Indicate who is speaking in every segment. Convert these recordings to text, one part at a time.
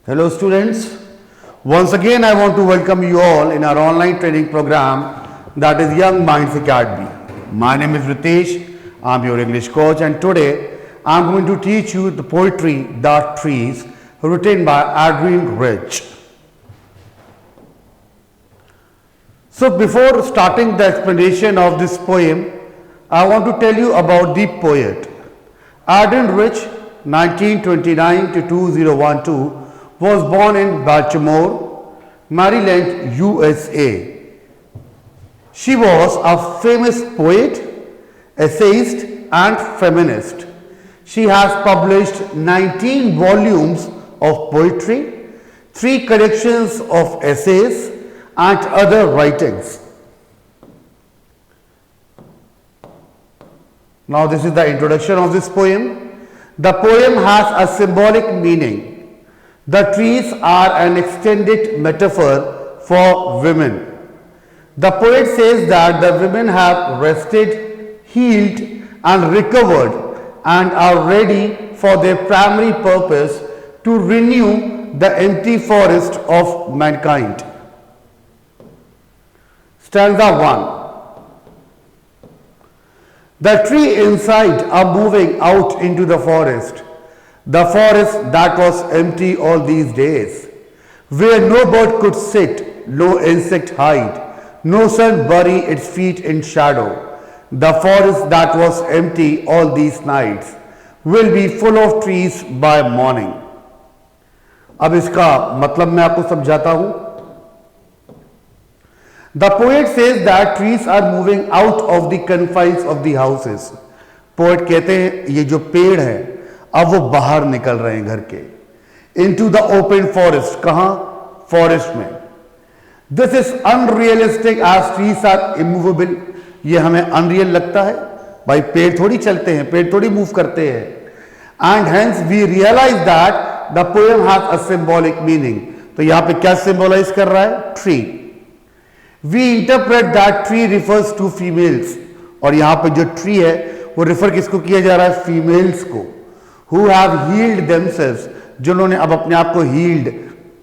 Speaker 1: Hello students, once again I want to welcome you all in our online training program that is Young Minds Academy. My name is Ritesh, I am your English coach, and today I am going to teach you the poetry Dark Trees written by Adrian Rich. So before starting the explanation of this poem, I want to tell you about the poet. Adrian Rich, 1929 to 2012, was born in Baltimore, Maryland, USA. She was a famous poet, essayist, and feminist. She has published 19 volumes of poetry, 3 collections of essays, and other writings. Now this is the introduction of this poem. The poem has a symbolic meaning. The trees are an extended metaphor for women. The poet says that the women have rested, healed, and recovered and are ready for their primary purpose to renew the empty forest of mankind. Stanza 1. The tree inside are moving out into the forest that was empty all these days, where no bird could sit, no insect hide, no sun bury its feet in shadow. The forest that was empty all these nights will be full of trees by morning. अब इसका मतलब मैं आपको समझाता हूं. The poet says that trees are moving out of the confines of the houses. Poet कहते हैं ये जो पेड़ है अब वो बाहर निकल रहे हैं घर के. Into the open forest. कहां? Forest में. This is unrealistic as trees are immovable. ये हमें unreal लगता है. भाई पेड़ थोड़ी चलते हैं, पेड़ थोड़ी मूव करते हैं. And hence we realize that the poem has a symbolic meaning. तो यहां पे क्या symbolize कर रहा है? Tree. We interpret that tree refers to females. और यहां पे जो ट्री है वो रेफर किसको किया जा रहा है? फीमेल्स को. Who have healed themselves, जिन्होंने अब अपने आप को healed,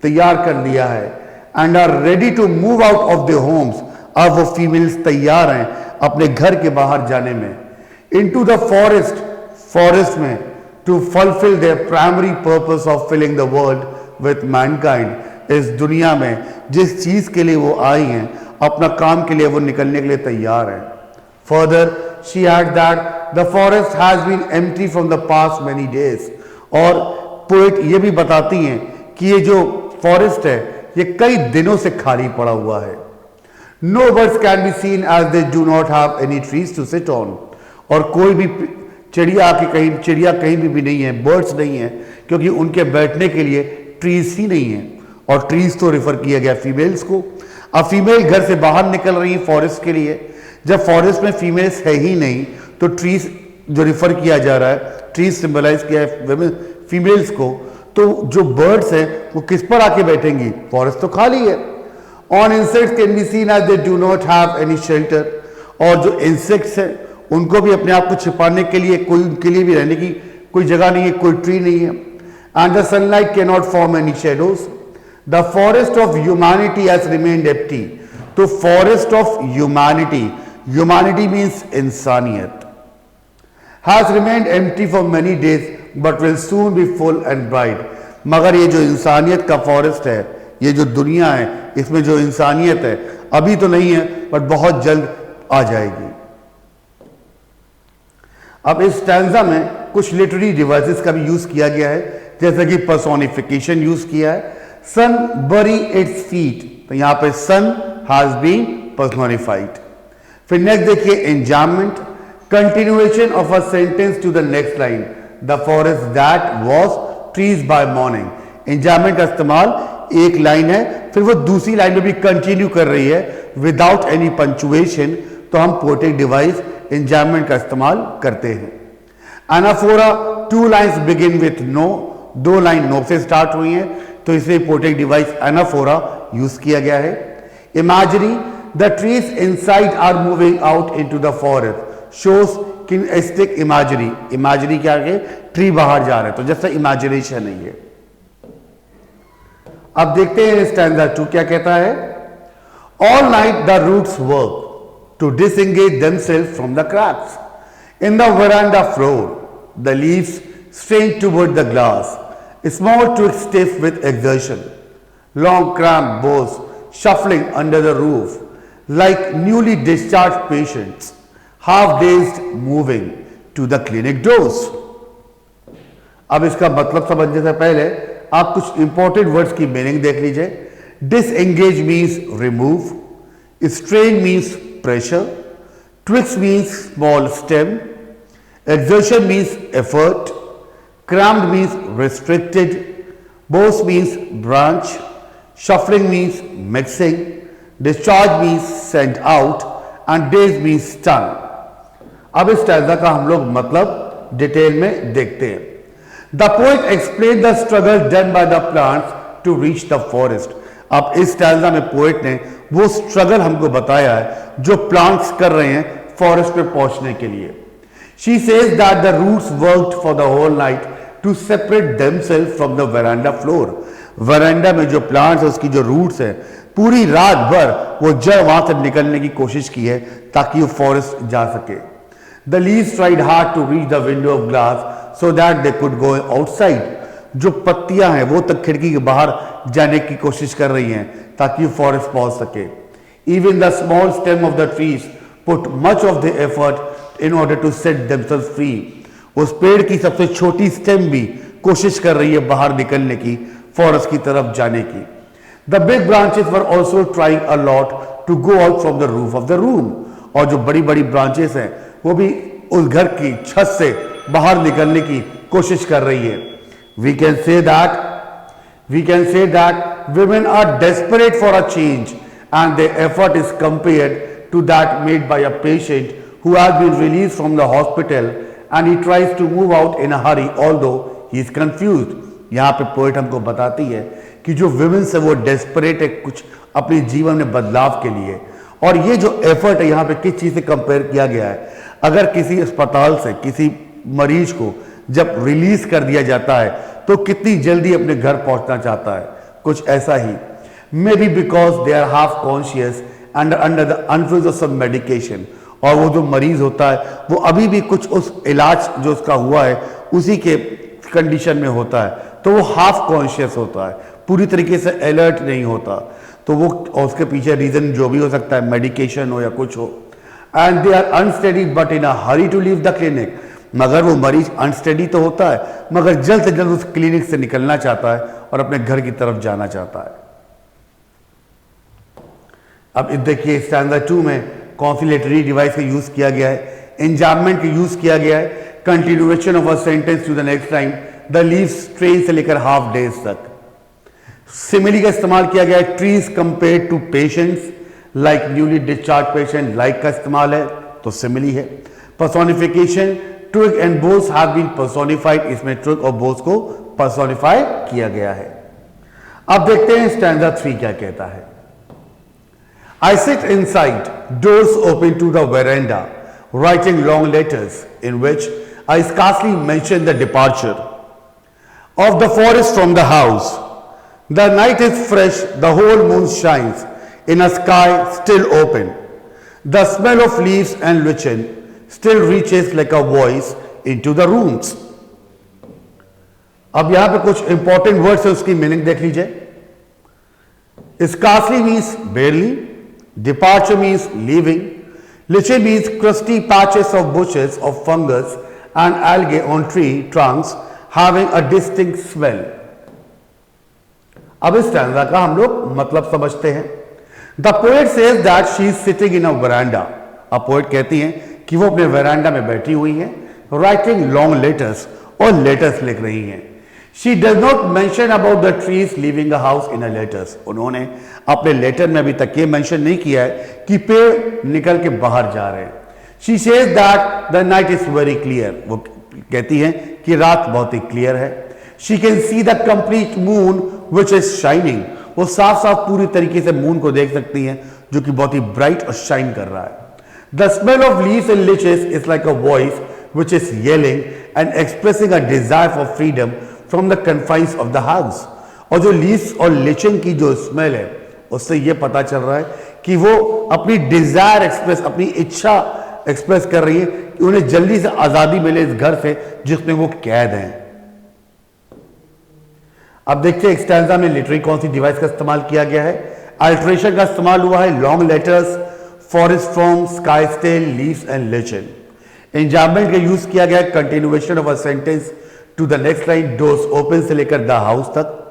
Speaker 1: तैयार कर लिया है, and are ready to move out of their homes. अब वो फीमेल्स तैयार हैं अपने घर के बाहर जाने में. Into the forest में, to fulfill their primary purpose of filling the world with mankind. इस दुनिया में जिस चीज के लिए वो आई हैं, अपना काम के लिए वो निकलने के लिए तैयार है. Further, she adds that the forest has been empty from the past many days. और पोएट ये भी बताती हैं कि ये जो फॉरेस्ट है ये कई दिनों से खाली पड़ा हुआ है. No birds can be seen as they do not have any trees to sit on. और कोई भी चिड़िया कहीं भी नहीं है, बर्ड्स नहीं है, क्योंकि उनके बैठने के लिए ट्रीज ही नहीं है. और ट्रीज तो रेफर किया गया फीमेल्स को. अब फीमेल घर से बाहर निकल रही है फॉरेस्ट के लिए. जब फॉरेस्ट में फीमेल्स है ही नहीं तो ट्रीज जो रेफर किया जा रहा है, ट्रीज सिंबलाइज किया है फीमेल्स को, तो जो बर्ड्स हैं वो किस पर आके बैठेंगी? फॉरेस्ट तो खाली है. On insects can be seen as they do not have any shelter. और जो इंसेक्ट्स हैं उनको भी अपने आप को छिपाने के लिए कोई, उनके लिए भी रहने की कोई जगह नहीं है, कोई ट्री नहीं है. And the sunlight can not form any shadows. The forest of humanity has remained empty. तो forest of humanity means इंसानियत, has remained empty for many days but will soon be full and bright. मगर ये जो इंसानियत का forest है, ये जो दुनिया है, इसमें जो इंसानियत है अभी तो नहीं है बट बहुत जल्द आ जाएगी. अब इस स्टैंजा में कुछ लिटरेरी डिवाइसेस का भी यूज किया गया है, जैसे कि पर्सोनिफिकेशन यूज किया है. सन बरी इट्स फीट, तो यहां पे सन हैज बीन पर्सोनिफाइड. फिर नेक्स्ट देखिए enjambment, continuation of a sentence to the next line. The forest that was trees by morning. Enjambment का इस्तेमाल एक लाइन है, फिर वो दूसरी लाइन में भी कंटिन्यू कर रही है विदाउट एनी पंक्चुएशन, तो हम पोएटिक डिवाइस एंजाममेंट का इस्तेमाल करते हैं. Anaphora, 2 lines begin with no, 2 line no से स्टार्ट हुई हैं, तो इसलिए पोएटिक डिवाइस एनाफोरा यूज किया गया है. Imagery, the trees inside are moving out into the forest, shows kinaesthetic imagery. Imagery क्या है? ट्री बाहर जा रहे हैं, तो जैसा इमेजिनेशन है ये. अब देखते हैं स्टैंजा 2 क्या कहता है। All night the roots work to disengage themselves from the cracks in the veranda floor the leaves strained toward the glass, small twigs stiff with exertion, long cramped boughs shuffling under the roof, like newly discharged patients, half dazed moving to the clinic doors. अब इसका मतलब समझने से पहले आप कुछ important words की meaning देख लीजिए। Disengage means remove, strain means pressure, twigs means small stem, exertion means effort, cramped means restricted, bows means branch, shuffling means mixing, discharge means sent out and days means stung. अब इस stanza का हम लोग मतलब detail में देखते हैं। The poet explained the struggle done by the plants to reach the forest. अब इस स्टैंजा में पोएट ने वो स्ट्रगल हमको बताया है जो प्लांट्स कर रहे हैं फॉरेस्ट में पहुंचने के लिए। She says that the roots worked for the whole night to separate themselves from the veranda floor. वरांडा में जो प्लांट्स है उसकी जो रूट्स है पूरी रात भर वो जड़ वहां से निकलने की कोशिश की है ताकि वो फॉरेस्ट जा सके। The leaves tried hard to reach the window of glass so that they could go outside. जो पत्तियां हैं वो तक खिड़की के बाहर जाने की कोशिश कर रही हैं ताकि वो फॉरेस्ट पहुंच सके। Even the small stem of the trees put much of the effort in order to set themselves free. उस पेड़ की सबसे छोटी स्टेम भी कोशिश कर रही है बाहर निकलने की, फॉरेस्ट की तरफ जाने की। The big branches were also trying a lot to go out from the roof of the room. और जो बड़ी बड़ी ब्रांचेस हैं वो भी उस घर की छत से बाहर निकलने की कोशिश कर रही है। We can say that women are desperate for a change and their effort is compared to that made by a patient who has been released from the hospital and he tries to move out in a hurry although he is confused. यहाँ पे poet हमको बताती है कि जो women's है वो desperate है कुछ अपने जीवन में बदलाव के लिए, और ये जो एफर्ट है यहाँ पे किस चीज़ से कंपेयर किया गया है। अगर किसी अस्पताल से किसी मरीज को जब रिलीज कर दिया जाता है तो कितनी जल्दी अपने घर पहुंचना चाहता है, कुछ ऐसा ही। Maybe because they are half conscious and under the influence of some medication, और वो जो मरीज होता है वो अभी भी कुछ उस इलाज जो उसका हुआ है उसी के कंडीशन में होता है, तो वो हाफ कॉन्शियस होता है, पूरी तरीके से अलर्ट नहीं होता। तो वो उसके पीछे रीजन जो भी हो सकता है, मेडिकेशन हो या कुछ हो। And they are unsteady but in a hurry to leave the clinic, मगर वो मरीज अनस्टेडी तो होता है मगर जल्द से जल्द उस क्लिनिक से निकलना चाहता है और अपने घर की तरफ जाना चाहता है। अब देखिए स्टैंजा 2 में कॉन्सिलेटरी डिवाइस का यूज किया गया है, एंजाममेंट का यूज किया गया है, continuation of a sentence to the next time, the leaves strain से लेकर हाफ डेज तक। सिमिली का इस्तेमाल किया गया है, trees compare to patients, like newly discharge patient, like का इस्तेमाल है तो सिमिली है। Personification, twig and boughs have been personified, इसमें ट्विग और बोस को पर्सोनिफाई किया गया है। अब देखते हैं स्टैंजा 3 क्या कहता है। I sit inside, doors open to the veranda, writing long letters in which I scarcely mention the departure of the forest from the house. The night is fresh, the whole moon shines in a sky still open. The smell of leaves and lichen still reaches like a voice into the rooms. अब यहां पे कुछ important words है, उसकी meaning देख लीजिए। Scarcely means barely, departure means leaving, lichen means crusty patches of bushes of fungus and algae on tree trunks having a distinct smell. अब इस स्टैंजा का हम लोग मतलब समझते हैं। The poet says that she is sitting in a veranda. अब poet कहती हैं कि वो अपने वेरांडा में बैठी हुई हैं, writing long letters, और लेटर्स लिख रही हैं। She does not mention about the trees leaving a house in her letters. उन्होंने अपने लेटर में अभी तक ये मेंशन नहीं किया है कि पेड़ निकल के बाहर जा रहे हैं। She says that the night is very clear. वो कहती हैं कि रात बहुत ही क्लियर है। She can see the complete moon which is shining. वो साफ साफ पूरी तरीके से मून को देख सकती हैं जो कि बहुत ही ब्राइट और शाइन कर रहा है। The smell of leaves and liches is like a voice which is yelling and expressing a desire for freedom from the confines of the house. और जो लीव्स और लिचिंग की जो स्मेल है उससे ये पता चल रहा है कि वो अपनी डिजायर एक्सप्रेस, अपनी इच्छा एक्सप्रेस कर रही है कि उन्हें जल्दी से आजादी मिले इस घर से जिसमें वो कैद हैं। अब देखते हैं एक स्टैंजा में लिटरेरी कौन सी डिवाइस का इस्तेमाल किया गया है। अल्ट्रेशन का इस्तेमाल हुआ है long letters, forest from, sky stale, leaves and lichen. Enjambment का यूज किया गया है continuation of a sentence to the next line, doors open से लेकर द हाउस तक।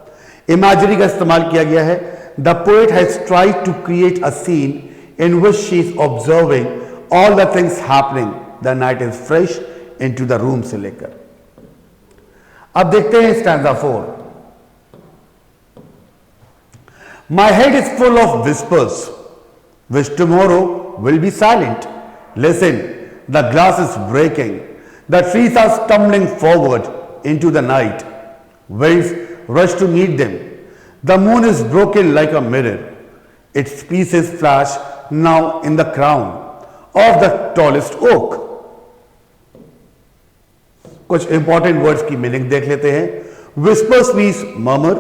Speaker 1: इमेजरी का इस्तेमाल किया गया है। The poet has tried to create a scene in which she is observing all the things happening, the night is fresh into the room से लेकर। अब देखते हैं stanza 4। My head is full of whispers, which tomorrow will be silent. Listen, the glass is breaking. The trees are stumbling forward into the night. Winds rush to meet them. The moon is broken like a mirror. Its pieces flash now in the crown of the tallest oak. कुछ important words की meaning देख लेते हैं। Whispers means murmur.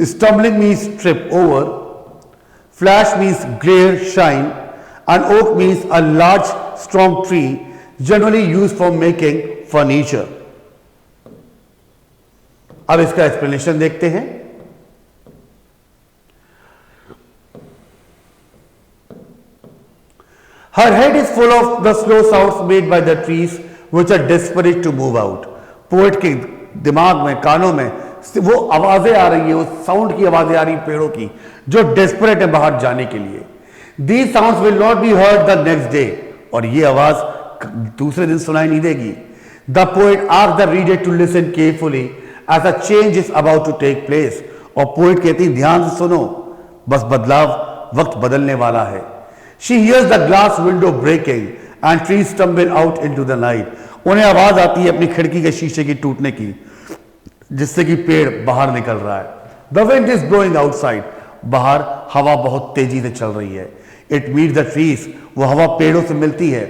Speaker 1: Stumbling means trip over. Flash means glare, shine. And oak means a large, strong tree generally used for making furniture. अब इसका explanation देखते हैं। Her head is full of the slow sounds made by the trees which are desperate to move out. Poet के दिमाग में, कानों में वो आवाजें आ रही है, वो साउंड की आवाजें आ रही पेड़ों की जो डेस्परेट है बाहर जाने के लिए। These sounds will not be heard the next day, और ये आवाज दूसरे दिन सुनाई नहीं देगी। The poet asks the reader to listen carefully as a change is about to take place, और पोएट कहती ध्यान से सुनो, बस बदलाव, वक्त बदलने वाला है। She hears the glass window breaking and trees stumble out into the night. उन्हें आवाज आती है अपनी खिड़की के शीशे की टूटने की, जिससे कि पेड़ बाहर निकल रहा है। The wind is blowing outside. बाहर हवा बहुत तेजी से चल रही है। It meets the trees. वो हवा पेड़ों से मिलती है।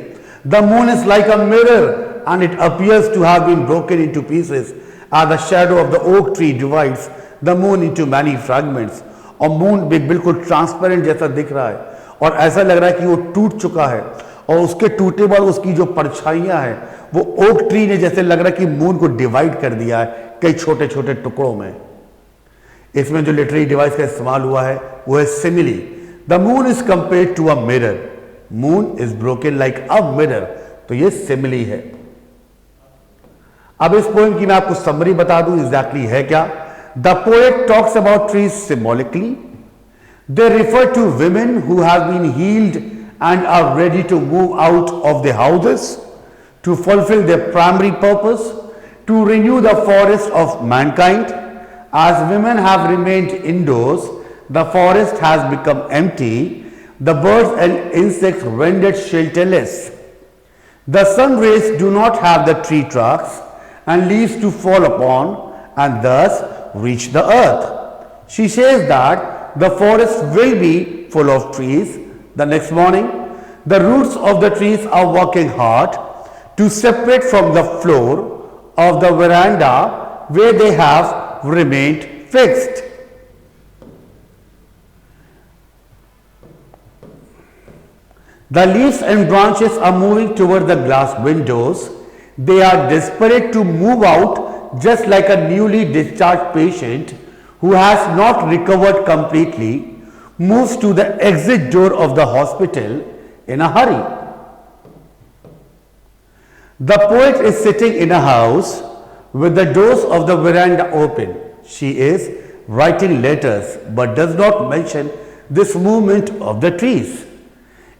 Speaker 1: The moon is like a mirror and it appears to have been broken into pieces as the shadow of the oak tree divides the moon into many fragments. और moon भी बिल्कुल transparent जैसा दिख रहा है और ऐसा लग रहा है कि वो टूट चुका है और उसके टूटे बाद उसकी जो परछाइयां हैं वो ओक ट्री ने जैसे लग रहा है कि मून को डिवाइड कर दिया है कई छोटे छोटे टुकड़ों में। इसमें जो लिटरेरी डिवाइस का इस्तेमाल हुआ है वो है simile. The moon is compared to a mirror, moon is broken like a mirror, तो ये सिमिली है। अब इस पोएम की मैं आपको समरी बता दूं एग्जैक्टली है क्या। The poet talks about trees symbolically. They refer to women who have been healed and are ready to move out of the houses to fulfil their primary purpose, to renew the forest of mankind. As women have remained indoors, the forest has become empty, the birds and insects rendered shelterless. The sun rays do not have the tree trunks and leaves to fall upon and thus reach the earth. She says that the forest will be full of trees. The next morning, the roots of the trees are working hard to separate from the floor of the veranda where they have remained fixed. The leaves and branches are moving toward the glass windows. They are desperate to move out just like a newly discharged patient who has not recovered completely moves to the exit door of the hospital in a hurry. The poet is sitting in a house with the doors of the veranda open. She is writing letters but does not mention this movement of the trees.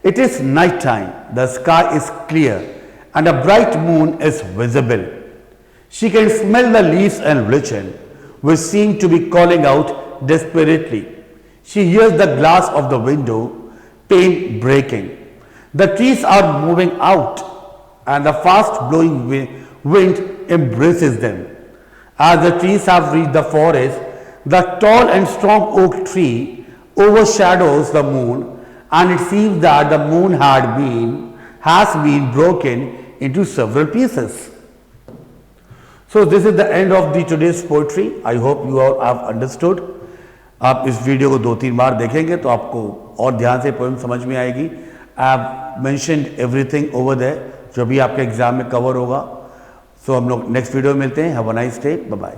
Speaker 1: It is night time. The sky is clear and a bright moon is visible. She can smell the leaves and lichen which seem to be calling out desperately. She hears the glass of the window pane breaking. The trees are moving out and the fast blowing wind embraces them. As the trees have reached the forest, the tall and strong oak tree overshadows the moon, and it seems that the moon has been broken into several pieces. So this is the end of the today's poetry. I hope you all have understood. आप इस video को 2-3 बार देखेंगे तो आपको और ध्यान से poem समझ में आएगी. I have mentioned everything over there जो भी आपके एग्जाम में कवर होगा. सो हम लोग नेक्स्ट वीडियो में मिलते हैं. Have a nice day. Bye bye.